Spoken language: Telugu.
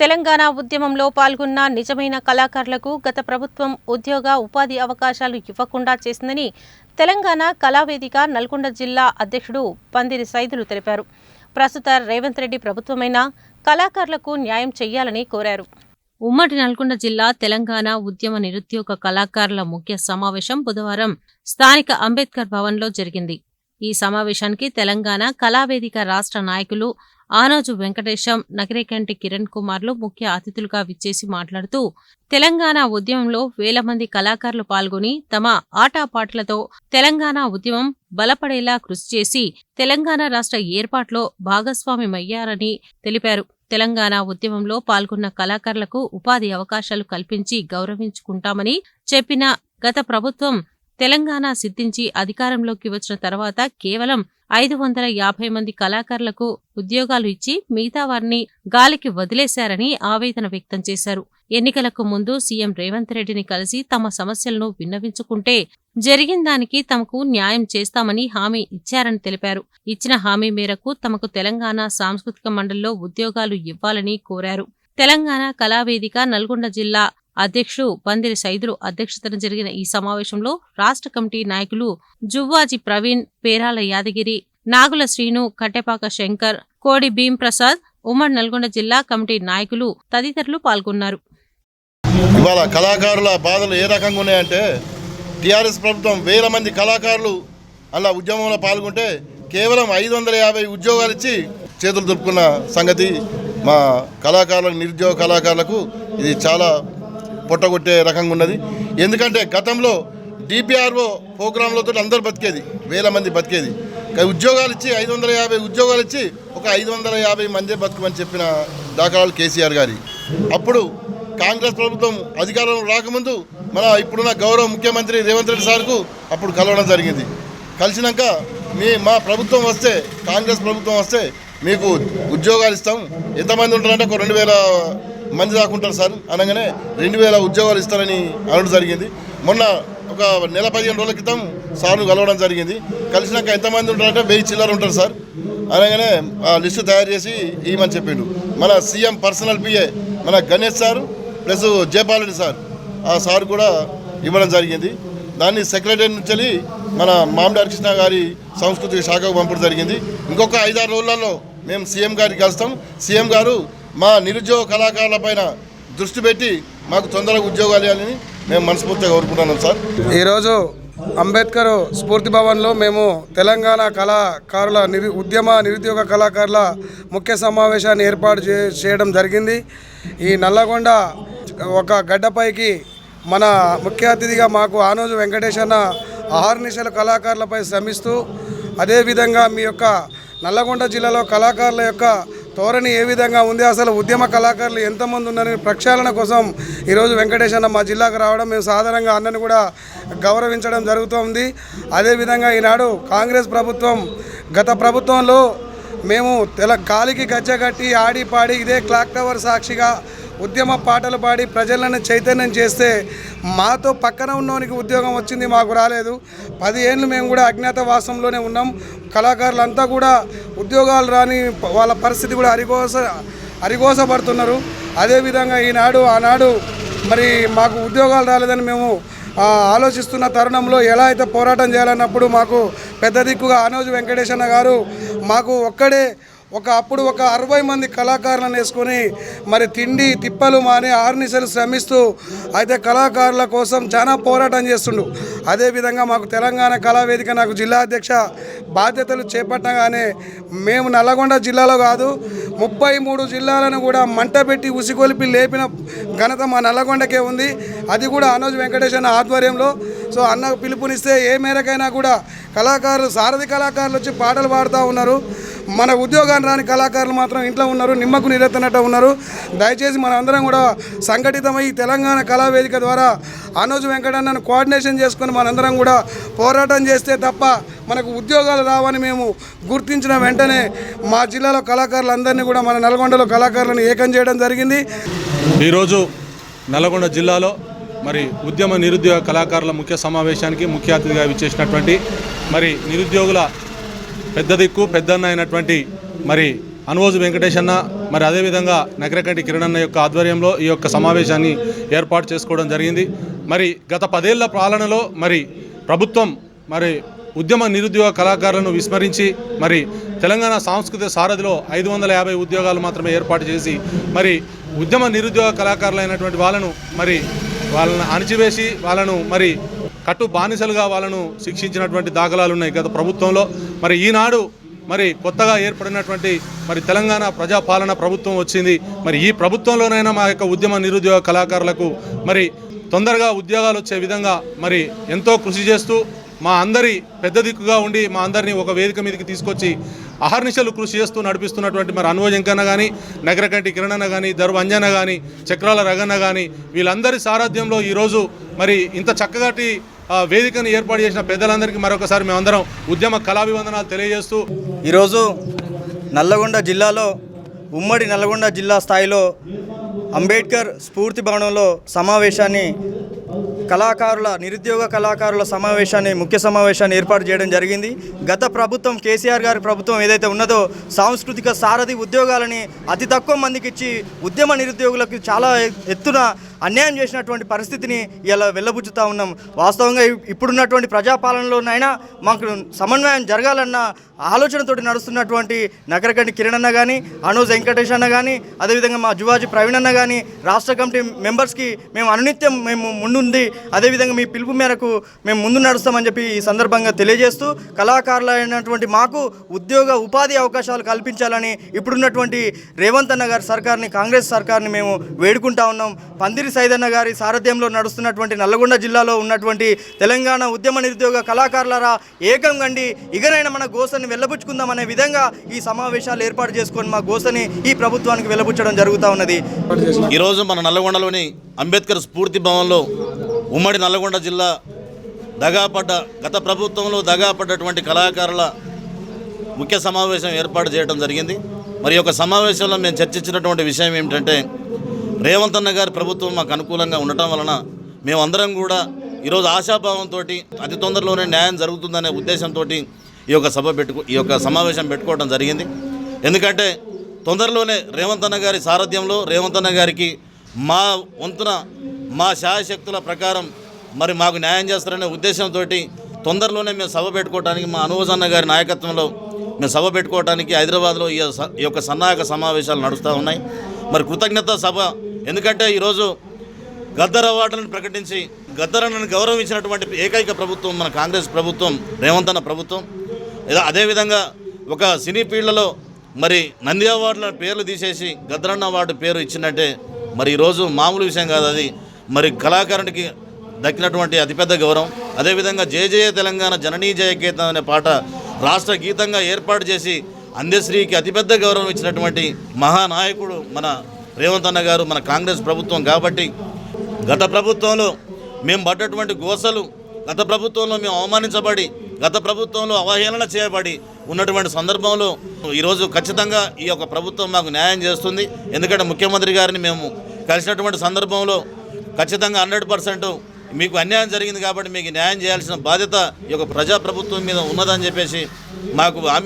తెలంగాణ ఉద్యమంలో పాల్గొన్న నిజమైన కళాకారులకు గత ప్రభుత్వం ఉద్యోగ ఉపాధి అవకాశాలు ఇవ్వకుండా చేసిందని తెలంగాణ కళావేదిక నల్గొండ జిల్లా అధ్యక్షుడు పందిరి సైదులు తెలిపారు. ప్రస్తుత రేవంత్ రెడ్డి ప్రభుత్వమైన కళాకారులకు న్యాయం చేయాలని కోరారు. ఉమ్మడి నల్గొండ జిల్లా తెలంగాణ ఉద్యమ నిరుద్యోగ కళాకారుల ముఖ్య సమావేశం బుధవారం స్థానిక అంబేద్కర్ భవన్లో జరిగింది. ఈ సమావేశానికి తెలంగాణ కళావేదిక రాష్ట్ర నాయకులు ఆనోజు వెంకటేశం, నకిరేకంటి కిరణ్ కుమార్లు ముఖ్య అతిథులుగా విచ్చేసి మాట్లాడుతూ తెలంగాణ ఉద్యమంలో వేల మంది కళాకారులు పాల్గొని తమ ఆటపాటలతో తెలంగాణ ఉద్యమం బలపడేలా కృషి చేసి తెలంగాణ రాష్ట్ర ఏర్పాటులో భాగస్వామ్యమయ్యారని తెలిపారు. తెలంగాణ ఉద్యమంలో పాల్గొన్న కళాకారులకు ఉపాధి అవకాశాలు కల్పించి గౌరవించుకుంటామని చెప్పిన గత ప్రభుత్వం తెలంగాణ సిద్ధించి అధికారంలోకి వచ్చిన తర్వాత కేవలం 550 మంది కళాకారులకు ఉద్యోగాలు ఇచ్చి మిగతా వారిని గాలికి వదిలేశారని ఆవేదన వ్యక్తం చేశారు. ఎన్నికలకు ముందు సీఎం రేవంత్ రెడ్డిని కలిసి తమ సమస్యలను విన్నవించుకుంటే జరిగిన దానికి తమకు న్యాయం చేస్తామని హామీ ఇచ్చారని తెలిపారు. ఇచ్చిన హామీ మేరకు తమకు తెలంగాణ సాంస్కృతిక మండలిలో ఉద్యోగాలు ఇవ్వాలని కోరారు. తెలంగాణ కళావేదిక నల్గొండ జిల్లా అధ్యక్షుడు పందిరి సైదులు అధ్యక్షతన జరిగిన ఈ సమావేశంలో రాష్ట్ర కమిటీ నాయకులు జువ్వాజీ ప్రవీణ్, పేరాల యాదగిరి, నాగుల శ్రీను, కట్టెపాక శంకర్, కోడి భీం ప్రసాద్, ఉమ్మడి నల్గొండ జిల్లా కమిటీ నాయకులు తదితరులు పాల్గొన్నారు. ఇవాళ కళాకారుల బాధలు ఏ రకంగా ఉన్నాయంటే టీఆర్ఎస్ ప్రభుత్వం వేల మంది కళాకారులు అలా ఉద్యమంలో పాల్గొంటే కేవలం 550 ఉద్యోగాలు ఇచ్చి చేతులు దులుపుకున్న సంగతి మా కళాకారులకు, నిరుద్యోగ కళాకారులకు ఇది చాలా పొట్టగొట్టే రకంగా ఉన్నది. ఎందుకంటే గతంలో డిపిఆర్ఓ ప్రోగ్రాంలతో అందరూ బతికేది, వేల మంది బతికేది. ఉద్యోగాలు ఇచ్చి 550 ఉద్యోగాలు ఇచ్చి ఒక 550 మంది బతుకమని చెప్పిన దాఖలాలు కేసీఆర్ గారి. అప్పుడు కాంగ్రెస్ ప్రభుత్వం అధికారంలో రాకముందు మన ఇప్పుడున్న గౌరవ ముఖ్యమంత్రి రేవంత్ రెడ్డి సార్కు అప్పుడు కలవడం జరిగింది. కలిసినాక మా ప్రభుత్వం వస్తే, కాంగ్రెస్ ప్రభుత్వం వస్తే మీకు ఉద్యోగాలు ఇస్తాం, ఎంతమంది ఉంటారంటే ఒక 2000 మంది దాకా ఉంటారు సార్ అనగానే 2000 ఉద్యోగాలు ఇస్తారని అనడం జరిగింది. మొన్న ఒక నెల 15 రోజుల క్రితం సార్ను కలవడం జరిగింది. కలిసినాక ఎంతమంది ఉంటారంటే 1000 చిల్లర ఉంటారు సార్ అనగానే ఆ లిస్టు తయారు చేసి ఇవ్వమని చెప్పిండు. మన సీఎం పర్సనల్ పిఏ మన Ganesh sir plus Jaipal Reddy sir, ఆ సార్ కూడా ఇవ్వడం జరిగింది. దాన్ని సెక్రటరీ నుంచి మన మామిడార్ కృష్ణ గారి సంస్కృతి శాఖకు పంపడం జరిగింది. ఇంకొక 5-6 రోజులలో మేము సీఎం గారికి కలుస్తాం. సీఎం గారు మా నిరుద్యోగ కళాకారుల పైన దృష్టి పెట్టి మాకు తొందరగా ఉద్యోగాలు ఇవ్వాలని మేము మనస్ఫూర్తిగా కోరుకుంటున్నాం సార్. ఈరోజు అంబేద్కర్ స్ఫూర్తి భవన్లో మేము తెలంగాణ కళాకారుల నిరుద్యోగ కళాకారుల ముఖ్య సమావేశాన్ని ఏర్పాటు చేయడం జరిగింది. ఈ నల్లగొండ ఒక గడ్డపైకి మన ముఖ్య అతిథిగా మాకు ఆనోజు వెంకటేశన్న అహర్నిశల కళాకారులపై శ్రమిస్తూ, అదేవిధంగా మీ యొక్క నల్లగొండ జిల్లాలో కళాకారుల యొక్క ధోరణి ఏ విధంగా ఉంది, అసలు ఉద్యమ కళాకారులు ఎంతమంది ఉన్నారని ప్రక్షాళన కోసం ఈరోజు వెంకటేశన్న మా జిల్లాకు రావడం, మేము సాధారణంగా అన్నను కూడా గౌరవించడం జరుగుతుంది. అదేవిధంగా ఈనాడు కాంగ్రెస్ ప్రభుత్వం గత ప్రభుత్వంలో మేము గాలికి గజ్జగట్టి ఆడి పాడి ఇదే క్లాక్ టవర్ సాక్షిగా ఉద్యమ పాటలు పాడి ప్రజలను చైతన్యం చేస్తే మాతో పక్కన ఉన్నోనికి ఉద్యోగం వచ్చింది, మాకు రాలేదు. 10 ఏళ్ళు మేము కూడా అజ్ఞాతవాసంలోనే ఉన్నాం. కళాకారులంతా కూడా ఉద్యోగాలు రాని వాళ్ళ పరిస్థితి కూడా అరిగోసపడుతున్నారు. అదేవిధంగా ఆనాడు మరి మాకు ఉద్యోగాలు రాలేదని మేము ఆలోచిస్తున్న తరుణంలో ఎలా అయితే పోరాటం చేయాలన్నప్పుడు మాకు పెద్ద దిక్కుగా ఆనోజు వెంకటేశన్న గారు మాకు అప్పుడు ఒక 60 మంది కళాకారులను వేసుకొని మరి తిండి తిప్పలు మాని ఆర్నిసలు శ్రమిస్తూ అయితే కళాకారుల కోసం చాలా పోరాటం చేస్తుండు. అదేవిధంగా మాకు తెలంగాణ కళావేదిక నాకు జిల్లా అధ్యక్ష బాధ్యతలు చేపట్టగానే మేము నల్లగొండ జిల్లాలో కాదు 33 జిల్లాలను కూడా మంట పెట్టి ఉసిగొలిపి లేపిన ఘనత మా నల్లగొండకే ఉంది. అది కూడా ఆనోజు వెంకటేశన్న ఆధ్వర్యంలో. సో అన్న పిలుపునిస్తే ఏ మేరకైనా కూడా కళాకారులు, సారథి కళాకారులు వచ్చి పాటలు పాడుతూ ఉన్నారు. మన ఉద్యోగాన్ని రాని కళాకారులు మాత్రం ఇంట్లో ఉన్నారు, నిమ్మకు నీరెత్తనట్టు ఉన్నారు. దయచేసి మన అందరం కూడా సంఘటితమై తెలంగాణ కళావేదిక ద్వారా ఆనోజు వెంకటన్నను కోఆర్డినేషన్ చేసుకొని మనందరం కూడా పోరాటం చేస్తే తప్ప మనకు ఉద్యోగాలు రావని మేము గుర్తించిన వెంటనే మా జిల్లాలో కళాకారులందరినీ కూడా మన నల్గొండలో కళాకారులను ఏకం చేయడం జరిగింది. ఈరోజు నల్గొండ జిల్లాలో మరి ఉద్యమ నిరుద్యోగ కళాకారుల ముఖ్య సమావేశానికి ముఖ్య అతిథిగా విచ్చేసినటువంటి మరి నిరుద్యోగుల పెద్ద దిక్కు పెద్దన్న అయినటువంటి మరి ఆనోజు వెంకటేశన్న మరి అదేవిధంగా నగరకంటి కిరణన్న యొక్క ఆధ్వర్యంలో ఈ యొక్క సమావేశాన్ని ఏర్పాటు చేసుకోవడం జరిగింది. మరి గత 10 ఏళ్ల పాలనలో మరి ప్రభుత్వం మరి ఉద్యమ నిరుద్యోగ కళాకారులను విస్మరించి మరి తెలంగాణ సాంస్కృతిక సారథిలో 550 ఉద్యోగాలు మాత్రమే ఏర్పాటు చేసి మరి ఉద్యమ నిరుద్యోగ కళాకారులైనటువంటి వాళ్ళను అణిచివేసి వాళ్ళను మరి కట్టు బానిసలుగా వాళ్ళను శిక్షించినటువంటి దాఖలాలు ఉన్నాయి గత ప్రభుత్వంలో. మరి ఈనాడు మరి కొత్తగా ఏర్పడినటువంటి మరి తెలంగాణ ప్రజాపాలన ప్రభుత్వం వచ్చింది. మరి ఈ ప్రభుత్వంలోనైనా మా యొక్క ఉద్యమ నిరుద్యోగ కళాకారులకు మరి తొందరగా ఉద్యోగాలు వచ్చే విధంగా మరి ఎంతో కృషి చేస్తూ మా అందరి పెద్ద దిక్కుగా ఉండి మా అందరినీ ఒక వేదిక మీదకి తీసుకొచ్చి అహర్నిశలు కృషి చేస్తూ నడిపిస్తున్నటువంటి మరి అన్వయ్ వెంకన్న కానీ, నగరకంటి కిరణన్న కానీ, దర్వ అంజన్న కానీ, చక్రాల రగన్న కానీ వీళ్ళందరి సారథ్యంలో ఈరోజు మరి ఇంత చక్కగాటి వేదికను ఏర్పాటు చేసిన పెద్దలందరికీ మరొకసారి మేమందరం ఉద్యమ కళాభివందనాలు తెలియజేస్తూ ఈరోజు నల్లగొండ జిల్లాలో ఉమ్మడి నల్లగొండ జిల్లా స్థాయిలో అంబేద్కర్ స్ఫూర్తి భవనంలో సమావేశాన్ని నిరుద్యోగ కళాకారుల ముఖ్య సమావేశాన్ని ఏర్పాటు చేయడం జరిగింది. గత ప్రభుత్వం కేసీఆర్ గారి ప్రభుత్వం ఏదైతే ఉన్నదో సాంస్కృతిక సారథి ఉద్యోగాలని అతి తక్కువ మందికి ఇచ్చి ఉద్యమ నిరుద్యోగులకు చాలా ఎత్తున అన్యాయం చేసినటువంటి పరిస్థితిని ఇలా వెళ్ళబుచ్చుతూ ఉన్నాం. వాస్తవంగా ఇప్పుడున్నటువంటి ప్రజాపాలనలోనైనా మాకు సమన్వయం జరగాలన్న ఆలోచనతోటి నడుస్తున్నటువంటి నగరకంటి కిరణన్న కానీ, అనూజ్ వెంకటేష్ అన్న కానీ, అదేవిధంగా మా జువాజీ ప్రవీణ్ అన్న కానీ రాష్ట్ర కమిటీ మెంబర్స్కి మేము అనునిత్యం మేము ముందుంది, అదేవిధంగా మీ పిలుపు మేరకు మేము ముందు నడుస్తామని చెప్పి ఈ సందర్భంగా తెలియజేస్తూ కళాకారులైనటువంటి మాకు ఉపాధి అవకాశాలు కల్పించాలని ఇప్పుడున్నటువంటి రేవంత్ అన్న గారి సర్కార్ని, కాంగ్రెస్ సర్కార్ని మేము వేడుకుంటా ఉన్నాం. పందిరి సైదన్న గారి సారథ్యంలో నడుస్తున్నటువంటి నల్లగొండ జిల్లాలో ఉన్నటువంటి తెలంగాణ ఉద్యమ నిరుద్యోగ కళాకారులరా ఏకం కండి ఇకనైనా మన గోసని వెళ్ళబుచ్చుకుందామనే విధంగా ఈ సమావేశాలు ఏర్పాటు చేసుకొని మా గోసని ఈ ప్రభుత్వానికి వెళ్ళబుచ్చడం జరుగుతూ ఉన్నది. ఈరోజు మన నల్లగొండలోని అంబేద్కర్ స్ఫూర్తి భవన్లో ఉమ్మడి నల్లగొండ జిల్లా గత ప్రభుత్వంలో దగాపడ్డటువంటి కళాకారుల ముఖ్య సమావేశం ఏర్పాటు చేయడం జరిగింది. మరి యొక్క సమావేశంలో మేము చర్చించినటువంటి విషయం ఏమిటంటే రేవంత్ అన్న గారి ప్రభుత్వం మాకు అనుకూలంగా ఉండటం వలన మేమందరం కూడా ఈరోజు ఆశాభావంతో అతి తొందరలోనే న్యాయం జరుగుతుందనే ఉద్దేశంతో ఈ యొక్క సమావేశం పెట్టుకోవడం జరిగింది. ఎందుకంటే తొందరలోనే రేవంత్ అన్న గారి సారథ్యంలో రేవంత్ అన్న గారికి మా వంతున మా శాయశక్తుల ప్రకారం మరి మాకు న్యాయం చేస్తారనే ఉద్దేశంతో తొందరలోనే మేము సభ పెట్టుకోవడానికి మా అనూజ్ అన్న గారి నాయకత్వంలో మేము సభ పెట్టుకోవడానికి హైదరాబాద్లో ఈ యొక్క సన్నాహక సమావేశాలు నడుస్తూ ఉన్నాయి. మరి కృతజ్ఞత సభ, ఎందుకంటే ఈరోజు గద్దర్ అవార్డులను ప్రకటించి గద్దరన్నను గౌరవించినటువంటి ఏకైక ప్రభుత్వం మన కాంగ్రెస్ ప్రభుత్వం, రేవంత్ అన్న ప్రభుత్వం. అదేవిధంగా ఒక సినీ ఫీల్డ్లో మరి నంది అవార్డుల పేర్లు తీసేసి గద్దరన్న అవార్డు పేరు ఇచ్చినట్టే మరి ఈరోజు మామూలు విషయం కాదు. అది మరి కళాకారునికి దక్కినటువంటి అతిపెద్ద గౌరవం. అదేవిధంగా జయ జయ తెలంగాణ జననీ జయకేతం అనే పాట రాష్ట్ర గీతంగా ఏర్పాటు చేసి అందశ్రీకి అతిపెద్ద గౌరవం ఇచ్చినటువంటి మహానాయకుడు మన రేవంత్ అన్న గారు, మన కాంగ్రెస్ ప్రభుత్వం. కాబట్టి గత ప్రభుత్వంలో మేము పడ్డటువంటి గోసలు, గత ప్రభుత్వంలో మేము అవమానించబడి, గత ప్రభుత్వంలో అవహేళన చేయబడి ఉన్నటువంటి సందర్భంలో ఈరోజు ఖచ్చితంగా ఈ యొక్క ప్రభుత్వం మాకు న్యాయం చేస్తుంది. ఎందుకంటే ముఖ్యమంత్రి గారిని మేము కలిసినటువంటి సందర్భంలో ఖచ్చితంగా 100% మీకు అన్యాయం జరిగింది కాబట్టి మీకు న్యాయం చేయాల్సిన బాధ్యత ఈ యొక్క ప్రజాప్రభుత్వం మీద ఉన్నదని చెప్పేసి మాకు హామీ